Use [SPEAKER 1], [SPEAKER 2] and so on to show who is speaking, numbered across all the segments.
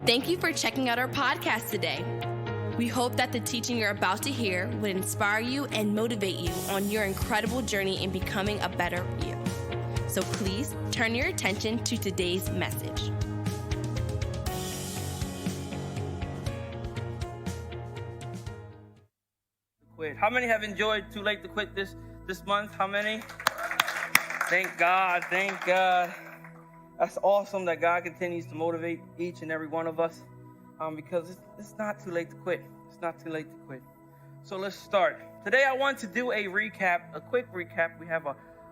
[SPEAKER 1] Thank you for checking out our podcast today. We hope that the teaching you're about to hear would inspire you and motivate you on your incredible journey in becoming a better you. So please turn your attention to today's message.
[SPEAKER 2] Quit. How many have enjoyed Too Late to Quit this month? How many? Thank God. Thank God. That's awesome that God continues to motivate each and every one of us because it's not too late to quit. It's not too late to quit. So let's start. Today I want to do a quick recap. We have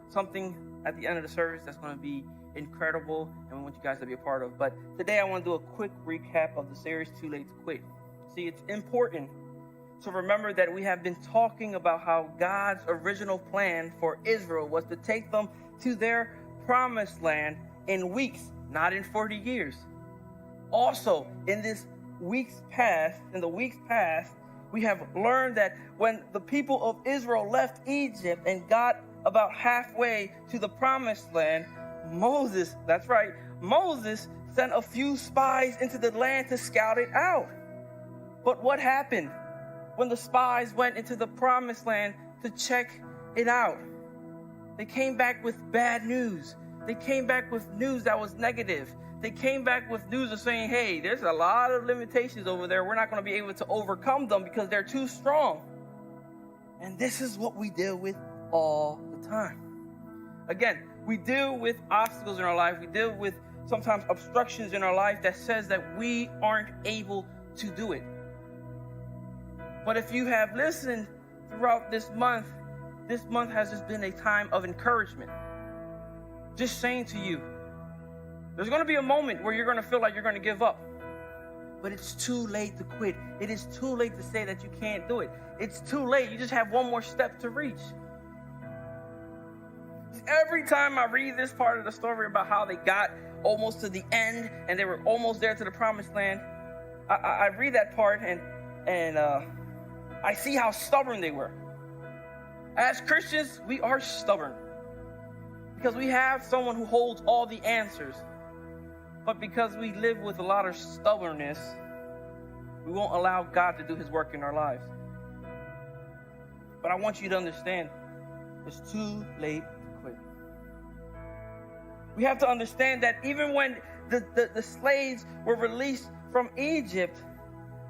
[SPEAKER 2] something at the end of the service that's going to be incredible and we want you guys to be a part of. But today I want to do a quick recap of the series Too Late to Quit. See, it's important to remember that we have been talking about how God's original plan for Israel was to take them to their promised land in weeks, not in 40 years. Also, in the weeks past, we have learned that when the people of Israel left Egypt and got about halfway to the promised land, Moses sent a few spies into the land to scout it out. But what happened when the spies went into the promised land to check it out? They came back with bad news. They came back with news that was negative. They came back with news of saying, hey, there's a lot of limitations over there. We're not going to be able to overcome them because they're too strong. And this is what we deal with all the time. Again, we deal with obstacles in our life. We deal with sometimes obstructions in our life that says that we aren't able to do it. But if you have listened throughout this month has just been a time of encouragement. Just saying to you, there's going to be a moment where you're going to feel like you're going to give up. But it's too late to quit. It is too late to say that you can't do it. It's too late. You just have one more step to reach. Every time I read this part of the story about how they got almost to the end and they were almost there to the promised land, I read that part and I see how stubborn they were. As Christians, we are stubborn. Because we have someone who holds all the answers. But because we live with a lot of stubbornness, we won't allow God to do his work in our lives. But I want you to understand, it's too late to quit. We have to understand that even when the slaves were released from Egypt,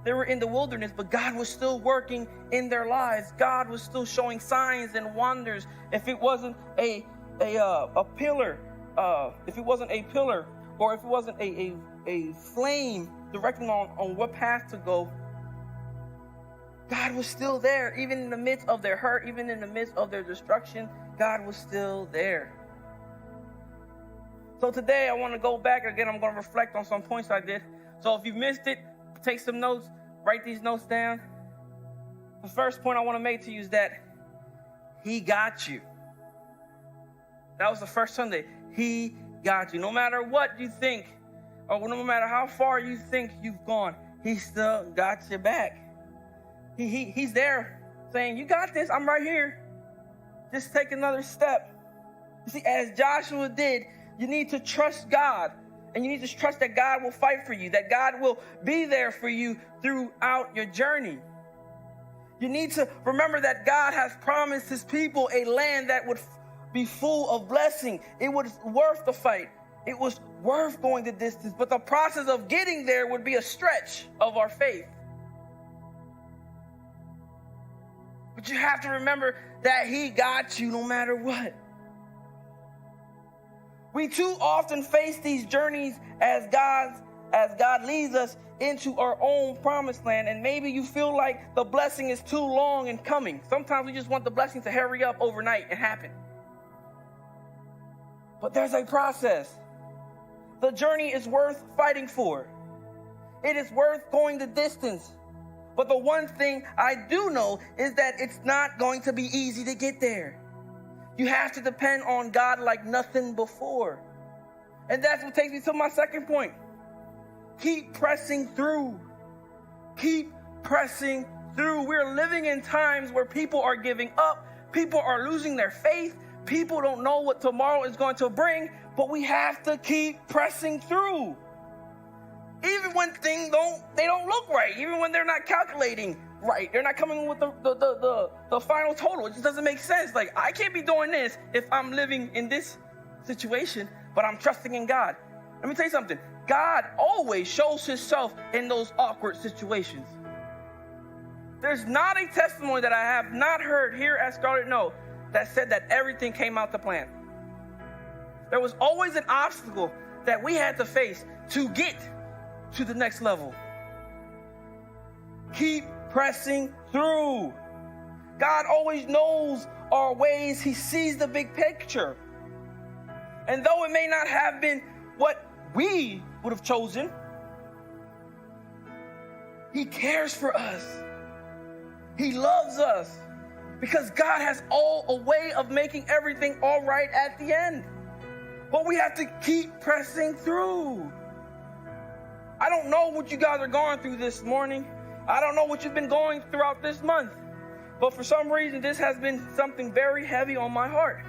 [SPEAKER 2] they were in the wilderness, but God was still working in their lives. God was still showing signs and wonders. If it wasn't a pillar, if it wasn't a pillar, or if it wasn't a flame directing on what path to go, God was still there. Even in the midst of their hurt, even in the midst of their destruction, God was still there. So today I want to go back again. I'm going to reflect on some points I did. So if you missed it, take some notes, write these notes down. The first point I want to make to you is that he got you. That was the first Sunday. He got you. No matter what you think, or no matter how far you think you've gone, he still got your back. He's there saying, you got this. I'm right here. Just take another step. You see, as Joshua did, you need to trust God. And you need to trust that God will fight for you, that God will be there for you throughout your journey. You need to remember that God has promised his people a land that would be full of blessing. It was worth the fight. It was worth going the distance. But the process of getting there would be a stretch of our faith. But you have to remember that he got you no matter what. We too often face these journeys as God leads us into our own promised land, and maybe you feel like the blessing is too long in coming. Sometimes we just want the blessing to hurry up overnight and happen. But there's a process. The journey is worth fighting for. It is worth going the distance. But the one thing I do know is that it's not going to be easy to get there. You have to depend on God like nothing before. And that's what takes me to my second point. Keep pressing through. Keep pressing through. We're living in times where people are giving up. People are losing their faith. People don't know what tomorrow is going to bring. But we have to keep pressing through. Even when things don't look right, even when they're not calculating right. They're not coming with the final total. It just doesn't make sense. Like, I can't be doing this if I'm living in this situation, but I'm trusting in God. Let me tell you something. God always shows himself in those awkward situations. There's not a testimony that I have not heard here at Scarlet No that said that everything came out to plan. There was always an obstacle that we had to face to get to the next level. Keep pressing through. God always knows our ways. He sees the big picture. And though it may not have been what we would have chosen, he cares for us. He loves us because God has a way of making everything all right at the end. But we have to keep pressing through. I don't know what you guys are going through this morning. I don't know what you've been going throughout this month. But for some reason, this has been something very heavy on my heart.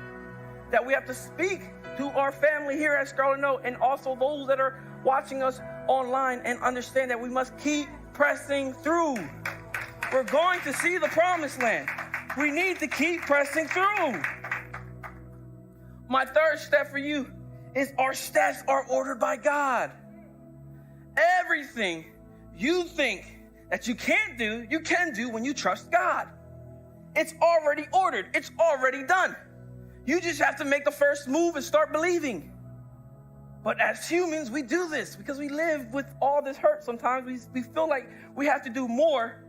[SPEAKER 2] That we have to speak to our family here at Scarlet No and also those that are watching us online and understand that we must keep pressing through. We're going to see the promised land. We need to keep pressing through. My third step for you is our steps are ordered by God. Everything you think that you can't do, you can do when you trust God. It's already ordered. It's already done. You just have to make the first move and start believing. But as humans, we do this because we live with all this hurt. Sometimes we feel like we have to do more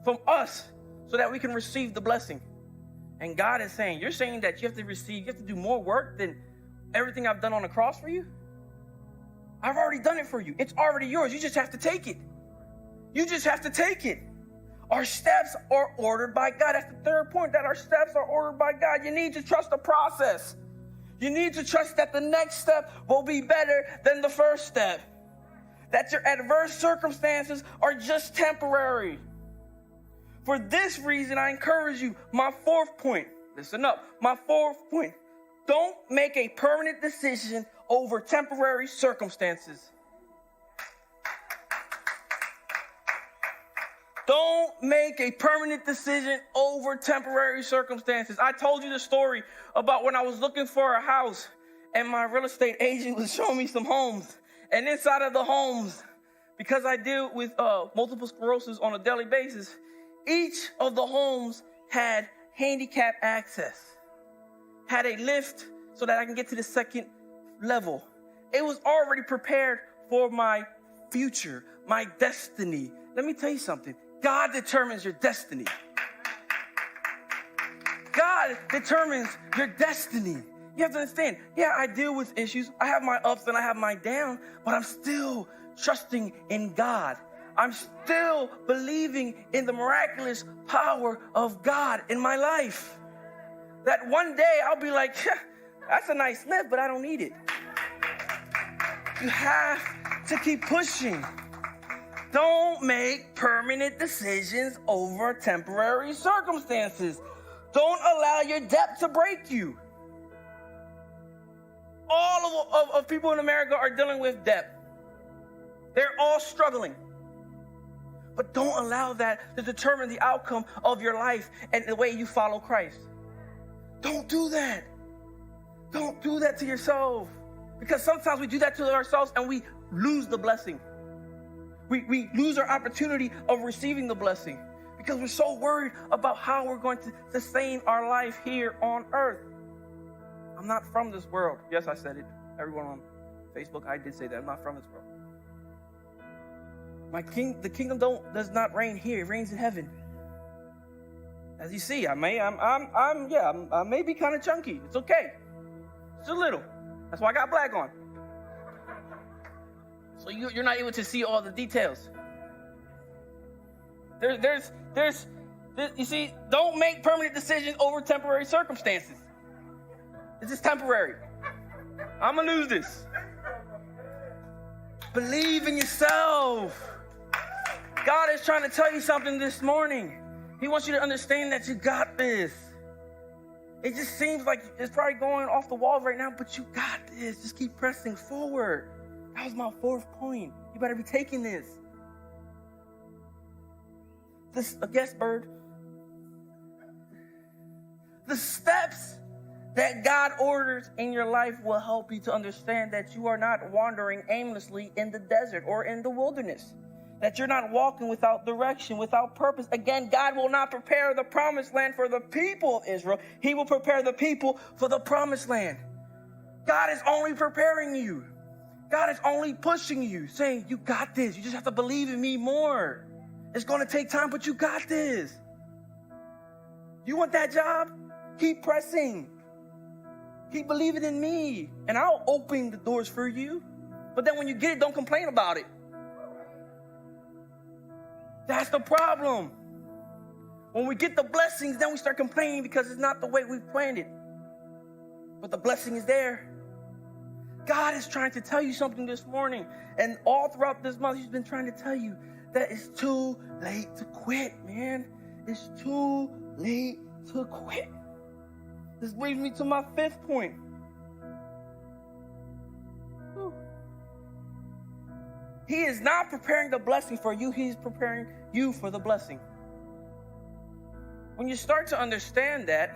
[SPEAKER 2] from us so that we can receive the blessing. And God is saying, you're saying that you have to do more work than everything I've done on the cross for you? I've already done it for you. It's already yours. You just have to take it. You just have to take it. Our steps are ordered by God. That's the third point, that our steps are ordered by God. You need to trust the process. You need to trust that the next step will be better than the first step. That your adverse circumstances are just temporary. For this reason, I encourage you, my fourth point, listen up, my fourth point, don't make a permanent decision over temporary circumstances. Don't make a permanent decision over temporary circumstances. I told you the story about when I was looking for a house and my real estate agent was showing me some homes. And inside of the homes, because I deal with multiple sclerosis on a daily basis, each of the homes had handicap access, had a lift so that I can get to the second level. It was already prepared for my future, my destiny. Let me tell you something. God determines your destiny. God determines your destiny. You have to understand, yeah, I deal with issues. I have my ups and I have my downs, but I'm still trusting in God. I'm still believing in the miraculous power of God in my life. That one day I'll be like, that's a nice lift, but I don't need it. You have to keep pushing. Don't make permanent decisions over temporary circumstances. Don't allow your debt to break you. All of people in America are dealing with debt. They're all struggling. But don't allow that to determine the outcome of your life and the way you follow Christ. Don't do that. Don't do that to yourself. Because sometimes we do that to ourselves and we lose the blessing. We lose our opportunity of receiving the blessing because we're so worried about how we're going to sustain our life here on earth. I'm not from this world. Yes, I said it. Everyone on Facebook, I did say that. I'm not from this world. The kingdom does not reign here. It reigns in heaven. As you see, I may be kind of chunky. It's okay. Just a little. That's why I got black on. So you're not able to see all the details. You see, don't make permanent decisions over temporary circumstances. This is temporary. I'm going to lose this. Believe in yourself. God is trying to tell you something this morning. He wants you to understand that you got this. It just seems like it's probably going off the walls right now, but you got this. Just keep pressing forward. That was my fourth point. You better be taking this. Yes, Bird. The steps that God orders in your life will help you to understand that you are not wandering aimlessly in the desert or in the wilderness, that you're not walking without direction, without purpose. Again, God will not prepare the promised land for the people of Israel. He will prepare the people for the promised land. God is only preparing you. God is only pushing you, saying, you got this. You just have to believe in me more. It's going to take time, but you got this. You want that job? Keep pressing. Keep believing in me, and I'll open the doors for you. But then when you get it, don't complain about it. That's the problem. When we get the blessings, then we start complaining because it's not the way we've planned it. But the blessing is there. God is trying to tell you something this morning. And all throughout this month, he's been trying to tell you that it's too late to quit, man. It's too late to quit. This brings me to my fifth point. He is not preparing the blessing for you. He's preparing you for the blessing. When you start to understand that,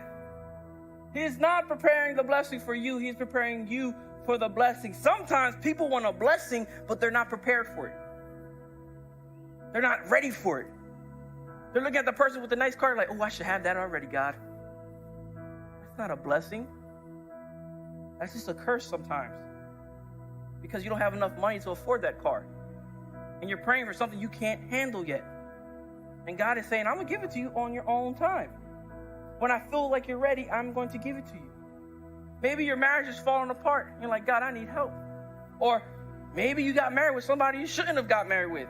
[SPEAKER 2] he is not preparing the blessing for you. He's preparing you for the blessing. Sometimes people want a blessing, but they're not prepared for it. They're not ready for it. They're looking at the person with the nice car like, oh, I should have that already, God. That's not a blessing. That's just a curse sometimes. Because you don't have enough money to afford that car. And you're praying for something you can't handle yet. And God is saying, I'm going to give it to you on your own time. When I feel like you're ready, I'm going to give it to you. Maybe your marriage is falling apart. You're like, God, I need help. Or maybe you got married with somebody you shouldn't have got married with.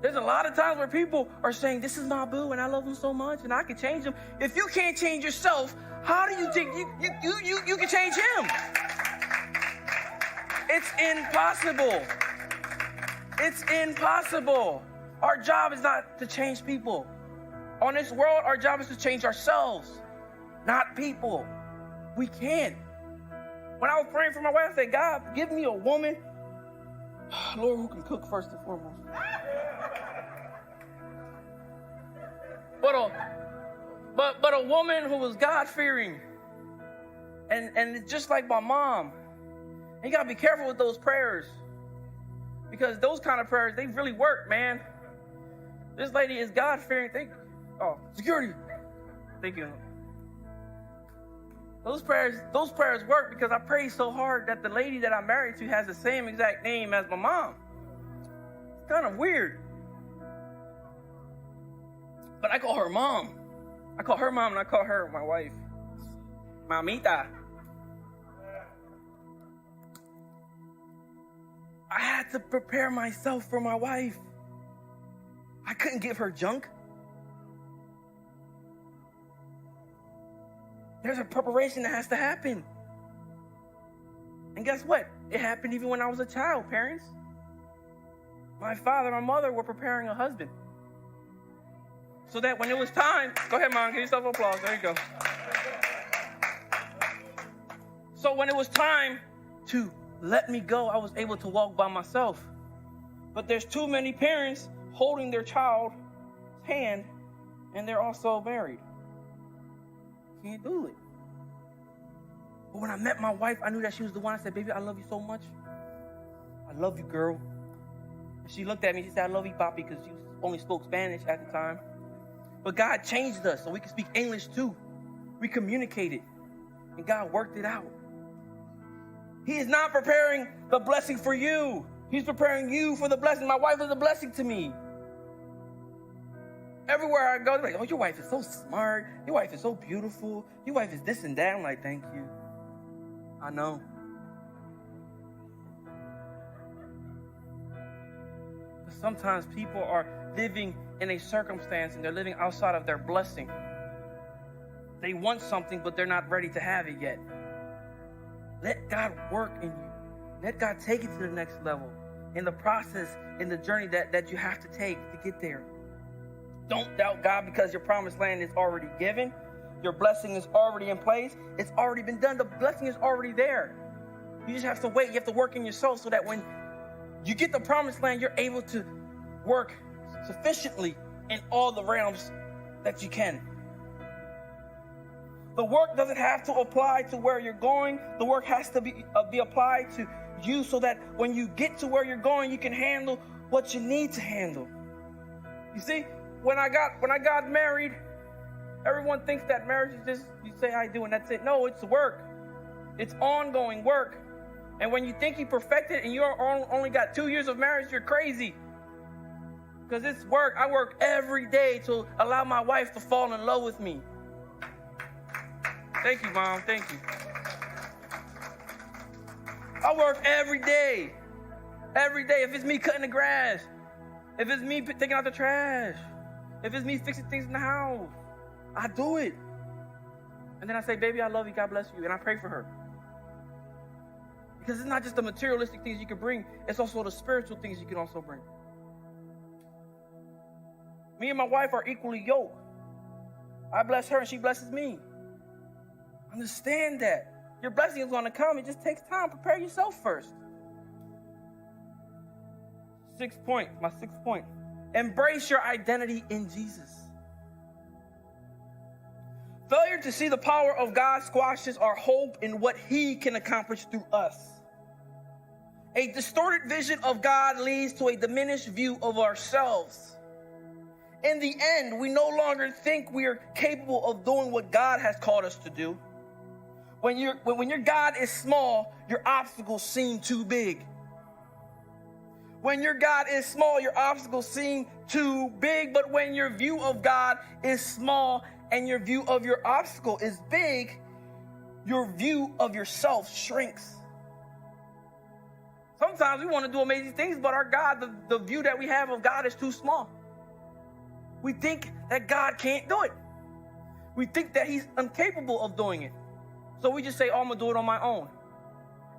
[SPEAKER 2] There's a lot of times where people are saying, this is my boo and I love him so much and I can change him. If you can't change yourself, how do you think you can change him? It's impossible. It's impossible. Our job is not to change people. On this world, our job is to change ourselves, not people. We can't. When I was praying for my wife, I said, God, give me a woman, Lord, who can cook first and foremost. But a woman who was God-fearing. And just like my mom. And you got to be careful with those prayers. Because those kind of prayers, they really work, man. This lady is God-fearing. Security. Thank you. Those prayers work because I prayed so hard that the lady that I'm married to has the same exact name as my mom. It's kind of weird. But I call her mom. I call her mom and I call her my wife. Mamita. I had to prepare myself for my wife. I couldn't give her junk. There's a preparation that has to happen. And guess what? It happened even when I was a child, parents. My father and my mother were preparing a husband. So that when it was time, go ahead, Mom, give yourself an applause. There you go. So when it was time to let me go, I was able to walk by myself. But there's too many parents holding their child's hand, and they're also married. Can't do it. But when I met my wife, I knew that she was the one. I said, baby, I love you so much. I love you, girl. And she looked at me. She said, I love you, Papi, because she only spoke Spanish at the time. But God changed us so we could speak English too. We communicated. And God worked it out. He is not preparing the blessing for you. He's preparing you for the blessing. My wife is a blessing to me. Everywhere I go, they're like, oh, your wife is so smart. Your wife is so beautiful. Your wife is this and that. I'm like, thank you. I know. But sometimes people are living in a circumstance and they're living outside of their blessing. They want something, but they're not ready to have it yet. Let God work in you. Let God take you to the next level in the process, in the journey that you have to take to get there. Don't doubt God because your promised land is already given. Your blessing is already in place. It's already been done. The blessing is already there. You just have to wait. You have to work in yourself so that when you get the promised land, you're able to work sufficiently in all the realms that you can. The work doesn't have to apply to where you're going. The work has to be applied to you so that when you get to where you're going, you can handle what you need to handle. You see, when I got married, everyone thinks that marriage is just, you say I do and that's it. No, it's work. It's ongoing work. And when you think you perfected and you only got 2 years of marriage, you're crazy. Because it's work. I work every day to allow my wife to fall in love with me. Thank you, Mom. Thank you. I work every day. Every day. If it's me cutting the grass, if it's me taking out the trash, if it's me fixing things in the house, I do it. And then I say, baby, I love you. God bless you. And I pray for her. Because it's not just the materialistic things you can bring. It's also the spiritual things you can also bring. Me and my wife are equally yoked. I bless her and she blesses me. Understand that. Your blessing is going to come. It just takes time. Prepare yourself first. 6th point. My 6th point. Embrace your identity in Jesus. Failure to see the power of God squashes our hope in what He can accomplish through us. A distorted vision of God leads to a diminished view of ourselves. In the end, we no longer think we are capable of doing what God has called us to do. When your God is small, your obstacles seem too big. When your God is small, your obstacles seem too big. But when your view of God is small and your view of your obstacle is big, your view of yourself shrinks. Sometimes we want to do amazing things, but our God, the view that we have of God is too small. We think that God can't do it. We think that He's incapable of doing it. So we just say, oh, I'm going to do it on my own.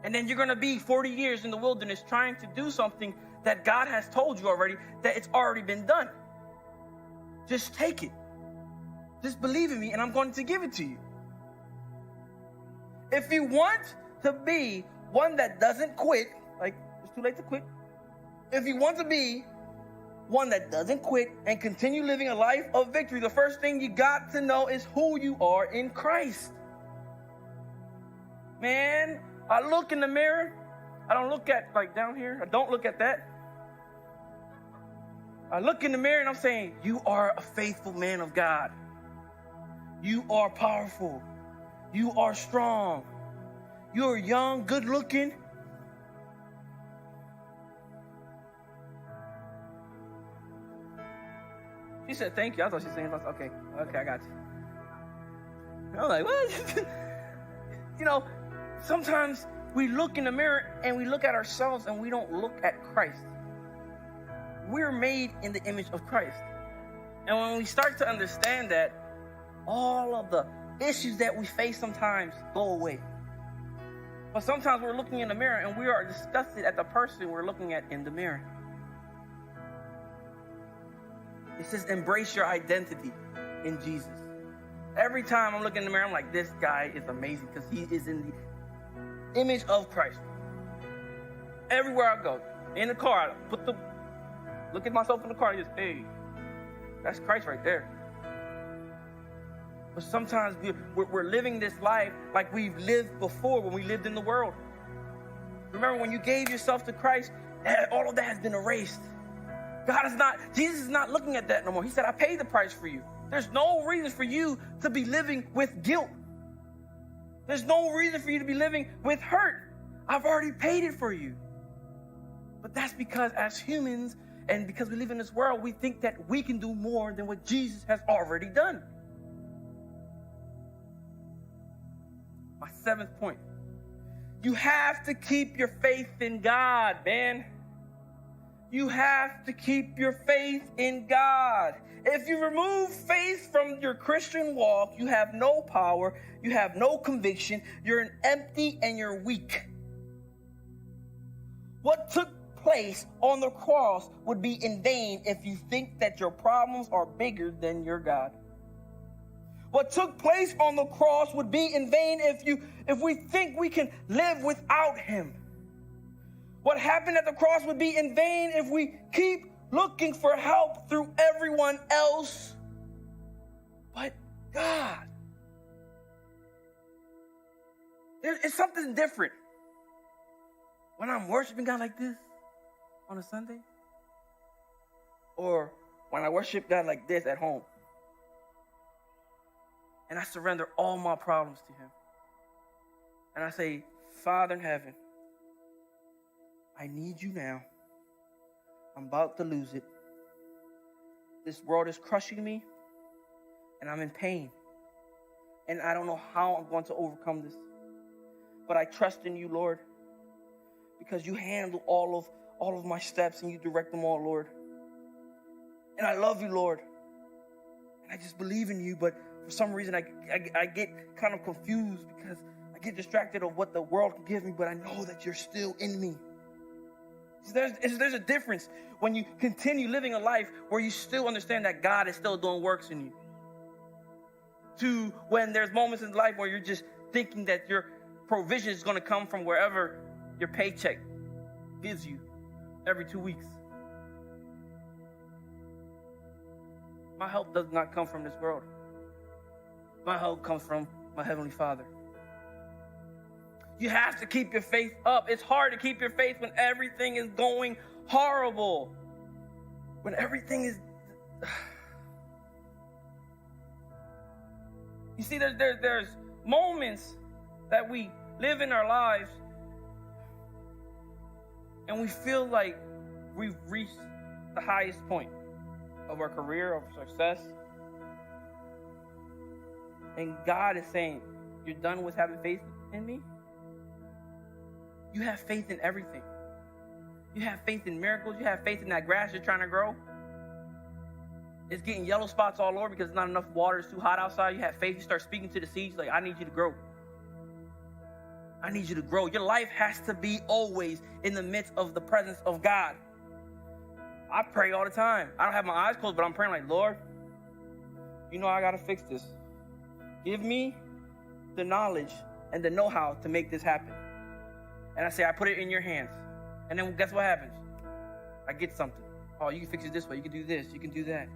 [SPEAKER 2] And then you're going to be 40 years in the wilderness trying to do something that God has told you already, that it's already been done. Just take it. Just believe in me and I'm going to give it to you. If you want to be one that doesn't quit, like it's too late to quit. If you want to be one that doesn't quit and continue living a life of victory, the first thing you got to know is who you are in Christ. Man, I look in the mirror. I don't look at like down here. I don't look at that. I look in the mirror and I'm saying, you are a faithful man of God. You are powerful. You are strong. You're young, good looking. She said, thank you. I thought she was saying, okay, I got you. I'm like, what? You know, sometimes we look in the mirror and we look at ourselves and we don't look at Christ. We're made in the image of Christ. And when we start to understand that, all of the issues that we face sometimes go away. But sometimes we're looking in the mirror and we are disgusted at the person we're looking at in the mirror. It says, embrace your identity in Jesus. Every time I'm looking in the mirror, I'm like, this guy is amazing because he is in the image of Christ. Everywhere I go, in the car, look at myself in the car and just, hey, that's Christ right there. But sometimes we're living this life like we've lived before when we lived in the world. Remember, when you gave yourself to Christ, all of that has been erased. Jesus is not looking at that no more. He said, I paid the price for you. There's no reason for you to be living with guilt. There's no reason for you to be living with hurt. I've already paid it for you. But that's because as humans, and because we live in this world, we think that we can do more than what Jesus has already done. My 7th point. You have to keep your faith in God, man. You have to keep your faith in God. If you remove faith from your Christian walk, you have no power, you have no conviction, you're empty and you're weak. What took place on the cross would be in vain if you think that your problems are bigger than your God. What took place on the cross would be in vain if we think we can live without Him. What happened at the cross would be in vain if we keep looking for help through everyone else but God. It's something different when I'm worshiping God like this on a Sunday, or when I worship God like this at home, and I surrender all my problems to Him, and I say, Father in heaven, I need you now. I'm about to lose it. This world is crushing me, and I'm in pain, and I don't know how I'm going to overcome this. But I trust in you, Lord, because you handle all of my steps and you direct them all, Lord. And I love you, Lord. And I just believe in you, but for some reason I get kind of confused because I get distracted of what the world can give me, but I know that you're still in me. So there's a difference when you continue living a life where you still understand that God is still doing works in you, to when there's moments in life where you're just thinking that your provision is going to come from wherever your paycheck gives you every 2 weeks. My help does not come from this world. My help comes from my Heavenly Father. You have to keep your faith up. It's hard to keep your faith when everything is going horrible. When everything is... You see, there's moments that we live in our lives and we feel like we've reached the highest point of our career, of success. And God is saying, you're done with having faith in me? You have faith in everything. You have faith in miracles. You have faith in that grass you're trying to grow. It's getting yellow spots all over because there's not enough water. It's too hot outside. You have faith. You start speaking to the seeds like, I need you to grow. I need you to grow. Your life has to be always in the midst of the presence of God. I pray all the time. I don't have my eyes closed, but I'm praying like, Lord, you know I got to fix this. Give me the knowledge and the know-how to make this happen. And I say, I put it in your hands. And then guess what happens? I get something. Oh, you can fix it this way. You can do this. You can do that.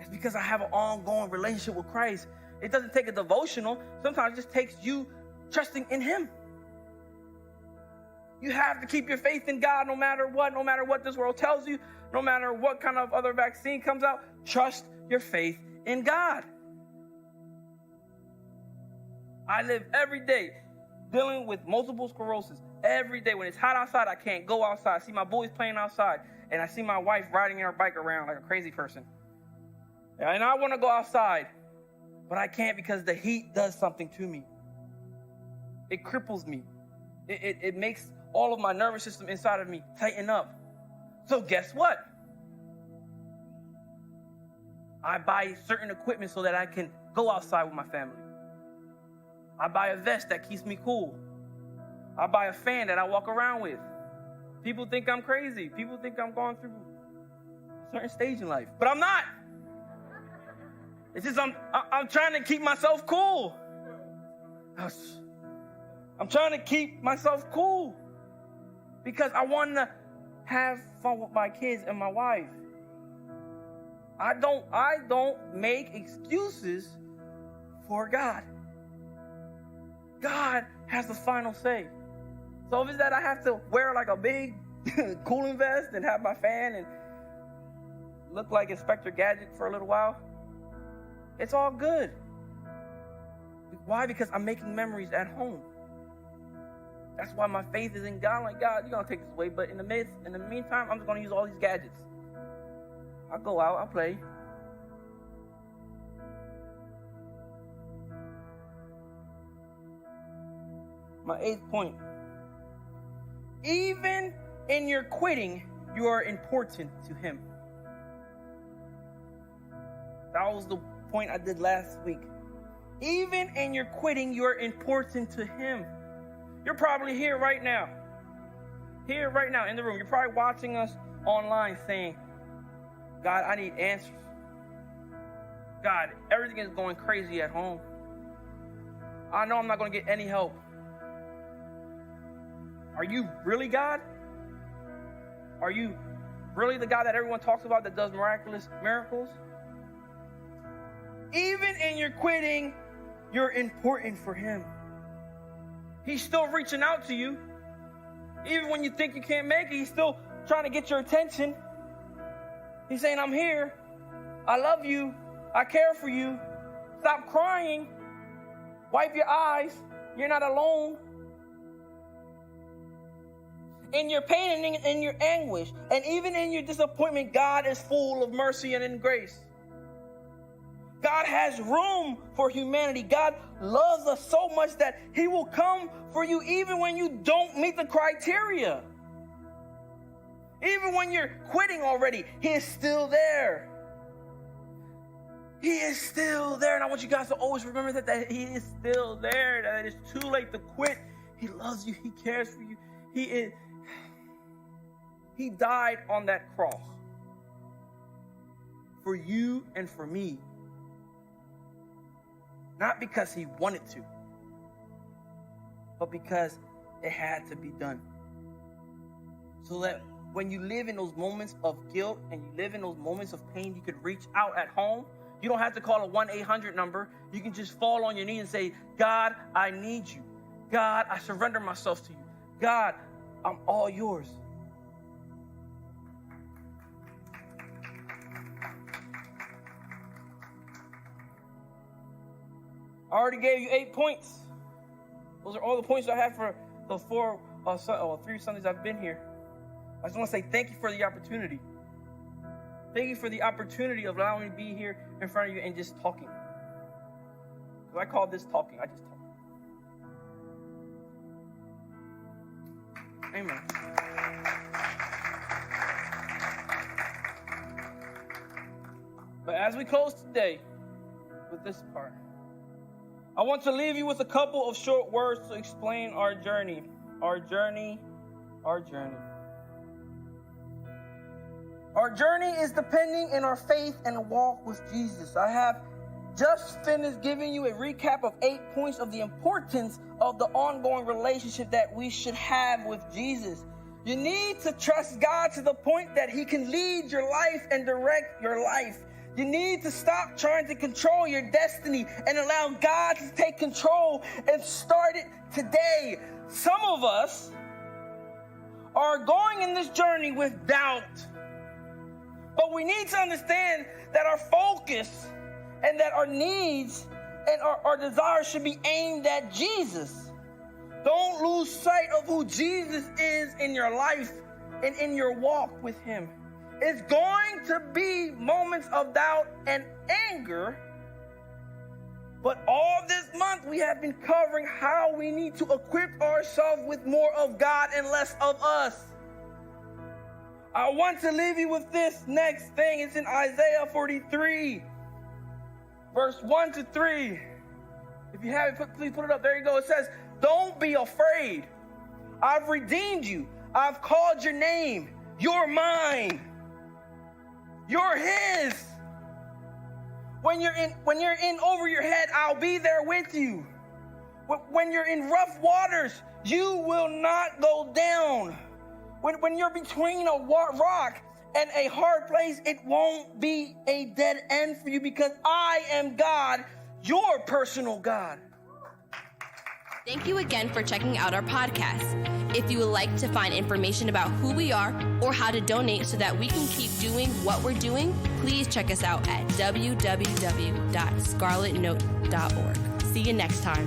[SPEAKER 2] It's because I have an ongoing relationship with Christ. It doesn't take a devotional. Sometimes it just takes you trusting in Him. You have to keep your faith in God no matter what this world tells you, no matter what kind of other vaccine comes out. Trust your faith in God. I live every day dealing with multiple sclerosis. Every day when it's hot outside, I can't go outside. I see my boys playing outside, and I see my wife riding her bike around like a crazy person. And I want to go outside, but I can't because the heat does something to me. It cripples me. It makes all of my nervous system inside of me tighten up. So guess what? I buy certain equipment so that I can go outside with my family. I buy a vest that keeps me cool. I buy a fan that I walk around with. People think I'm crazy. People think I'm going through a certain stage in life, but I'm not. It's just I'm trying to keep myself cool. I'm trying to keep myself cool because I want to have fun with my kids and my wife. I don't make excuses for God. God has the final say. So if it's that I have to wear like a big cooling vest and have my fan and look like Inspector Gadget for a little while, it's all good. Why? Because I'm making memories at home. That's why my faith is in God. I'm like, God, you're going to take this away. But in the meantime, I'm just going to use all these gadgets. I'll go out, I'll play. My 8th point. Even in your quitting, you are important to Him. That was the point I did last week. Even in your quitting, you are important to Him. You're probably here right now in the room. You're probably watching us online saying, God, I need answers. God, everything is going crazy at home. I know I'm not going to get any help. Are you really God? Are you really the guy that everyone talks about that does miraculous miracles? Even in your quitting, you're important for him. He's still reaching out to you. Even when you think you can't make it, he's still trying to get your attention. He's saying, I'm here. I love you. I care for you. Stop crying. Wipe your eyes. You're not alone. In your pain and in your anguish, and even in your disappointment, God is full of mercy and in grace. God has room for humanity. God loves us so much that he will come for you even when you don't meet the criteria. Even when you're quitting already, he is still there. He is still there. And I want you guys to always remember that he is still there, that it's too late to quit. He loves you. He cares for you. He died on that cross for you and for me. Not because he wanted to, but because it had to be done. So that when you live in those moments of guilt and you live in those moments of pain, you could reach out at home. You don't have to call a 1-800 number. You can just fall on your knee and say, God, I need you. God, I surrender myself to you. God, I'm all yours. I already gave you 8 points. Those are all the points I had for the 3 Sundays I've been here. I just want to say thank you for the opportunity. Thank you for the opportunity of allowing me to be here in front of you and just talking. Because I call this talking. I just talk. Amen. But as we close today with this part, I want to leave you with a couple of short words to explain our journey. Our journey. Our journey is depending in our faith and walk with Jesus. I have just finished giving you a recap of 8 points of the importance of the ongoing relationship that we should have with Jesus. You need to trust God to the point that he can lead your life and direct your life. You need to stop trying to control your destiny and allow God to take control and start it today. Some of us are going in this journey with doubt, but we need to understand that our focus and that our needs and our desires should be aimed at Jesus. Don't lose sight of who Jesus is in your life and in your walk with him. It's going to be moments of doubt and anger, but all this month we have been covering how we need to equip ourselves with more of God and less of us. I want to leave you with this next thing. It's in Isaiah 43, verse 1-3. If you have it, please put it up. There you go. It says, don't be afraid. I've redeemed you. I've called your name. You're mine. You're his. When you're in over your head, I'll be there with you. When you're in rough waters, you will not go down. When you're between a rock and a hard place, it won't be a dead end for you because I am God, your personal God.
[SPEAKER 1] Thank you again for checking out our podcast. If you would like to find information about who we are or how to donate so that we can keep doing what we're doing, please check us out at www.scarletnote.org. See you next time.